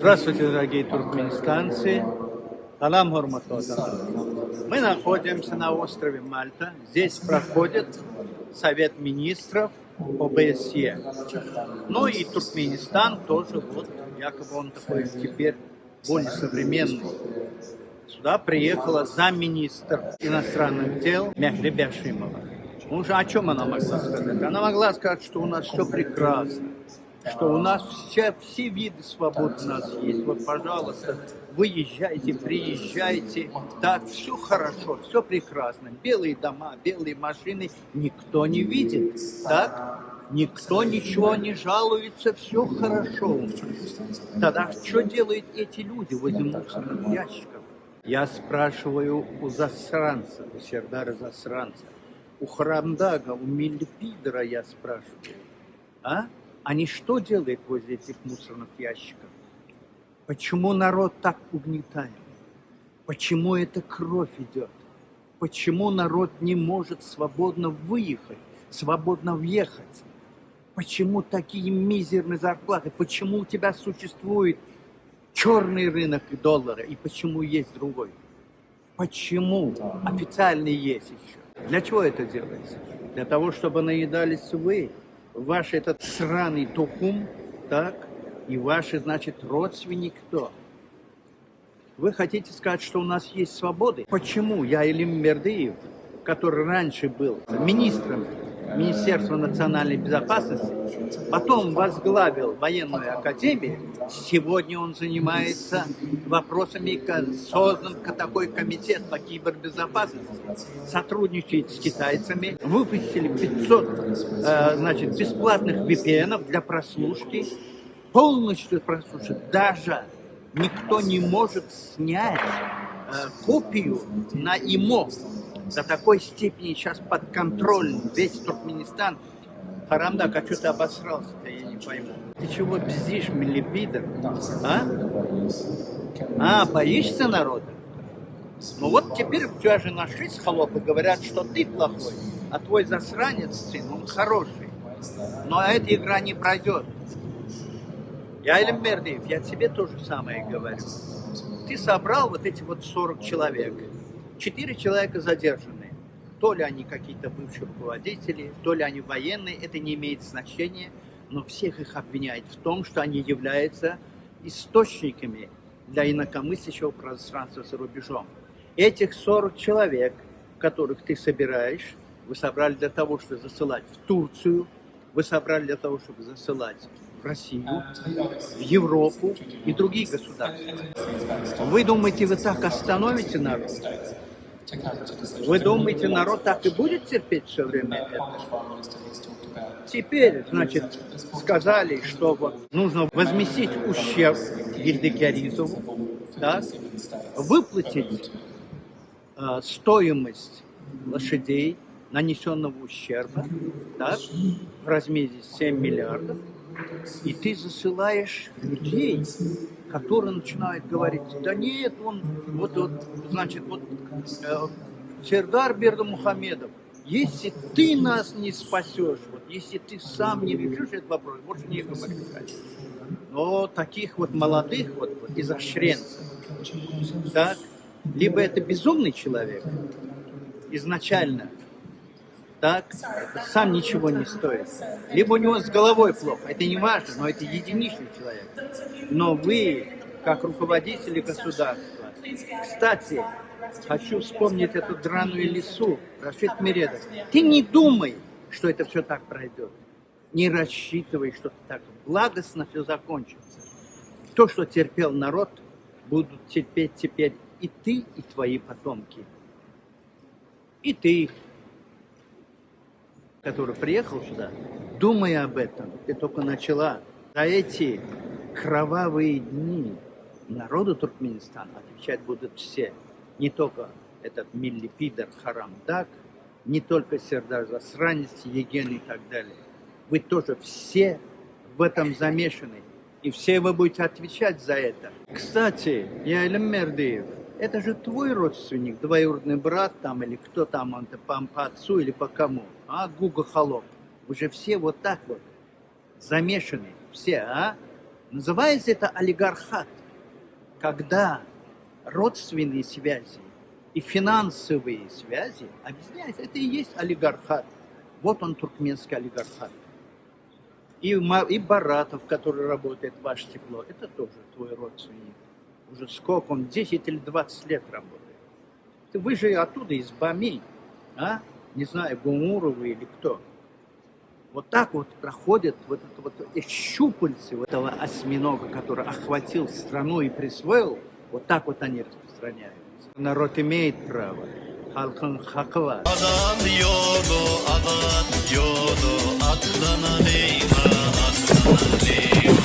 Здравствуйте, дорогие туркменистанцы. Салам, хурматуллах. Мы находимся на острове Мальта. Здесь проходит Совет министров ОБСЕ. Ну и Туркменистан тоже, вот, якобы он такой теперь более современный. Сюда приехала замминистра иностранных дел Мехри Бяшимова. Ну же, о чем она могла сказать? Она могла сказать, что у нас все прекрасно, что у нас все виды свободы у нас есть. Вот, пожалуйста, выезжайте, приезжайте. Так, все хорошо, все прекрасно. Белые дома, белые машины никто не видит. Так? Никто ничего не жалуется, все хорошо. Тогда что делают эти люди возле мусорных ящиков? Я спрашиваю у засранца, у Сердара засранца, у Харамдага, у Миллипидера я спрашиваю, а? Они что делают возле этих мусорных ящиков? Почему народ так угнетаем? Почему эта кровь идет? Почему народ не может свободно выехать, свободно въехать? Почему такие мизерные зарплаты? Почему у тебя существует черный рынок доллара и почему есть другой? Почему официальный есть еще? Для чего это делается? Для того, чтобы наедались вы, ваш этот сраный тухум, так, и ваши, значит, родственники кто? Вы хотите сказать, что у нас есть свободы? Почему я Илим Мердыев, который раньше был министром Министерства национальной безопасности, потом возглавил военную академию, сегодня он занимается вопросами, создан такой комитет по кибербезопасности, сотрудничает с китайцами, выпустили 500 значит, бесплатных VPN для прослушки, полностью прослушать, даже никто не может снять копию на ИМО. До такой степени сейчас под контролем весь Туркменистан. Харамдак, а что ты обосрался-то, я не пойму. Ты чего бздишь, Миллипидер? А, боишься народа? Ну вот теперь у тебя же нашлись холопы, говорят, что ты плохой, а твой засранец, сын, он хороший. Но эта игра не пройдет. Я Илим Мердыев, я тебе то же самое говорю. Ты собрал вот эти вот 40 человек. 4 человека задержаны. То ли они какие-то бывшие руководители, то ли они военные, это не имеет значения, но всех их обвиняют в том, что они являются источниками для инакомыслящего пространства за рубежом. Этих 40 человек, которых ты собираешь, вы собрали для того, чтобы засылать в Турцию, вы собрали для того, чтобы засылать в Россию, в Европу и другие государства. Вы думаете, вы так остановите народ? Вы думаете, народ так и будет терпеть все время это? Теперь, значит, сказали, что вот нужно возместить ущерб Ельдекяризову, да, выплатить стоимость лошадей, нанесенного ущерба, да, в размере 7 миллиардов, и ты засылаешь людей, которые начинают говорить, да нет, он, вот значит, вот Сердар Бердымухамедов, если ты нас не спасешь, вот, если ты сам не решишь этот вопрос, больше не говори. Но таких вот молодых вот изощренцев, так, либо это безумный человек изначально, так, сам ничего не стоит. Либо у него с головой плохо, это не важно, но это единичный человек. Но вы, как руководители государства, кстати, хочу вспомнить эту драную лису, Рашид Мередов. Ты не думай, что это все так пройдет. Не рассчитывай, что так благостно все закончится. То, что терпел народ, будут терпеть теперь и ты, и твои потомки. И ты, который приехал сюда, думая об этом, ты только начала. За эти кровавые дни народу Туркменистана отвечать будут все. Не только этот Миллипидер Харамдак, не только Сердар засранец, Еген и так далее. Вы тоже все в этом замешаны. И все вы будете отвечать за это. Кстати, я Илим Мердыев, это же твой родственник, двоюродный брат там, или кто там, он по отцу или по кому. А, Гуга Холоп. Вы же все вот так вот замешаны, все, а? Называется это олигархат, когда родственные связи и финансовые связи объясняются. Это и есть олигархат. Вот он, туркменский олигархат. И Баратов, который работает в Ваше Тепло, это тоже твой родственник. Уже сколько он, 10 или 20 лет работает. Вы же оттуда, из Бами, а? Не знаю, Гумуровы или кто. Вот так вот проходят вот это вот щупальцы этого осьминога, который охватил страну и присвоил, вот так вот они распространяются. Народ имеет право. Халкın hakkı var. Adam yolu, adam yolu, aklına neyma, aklına neyma.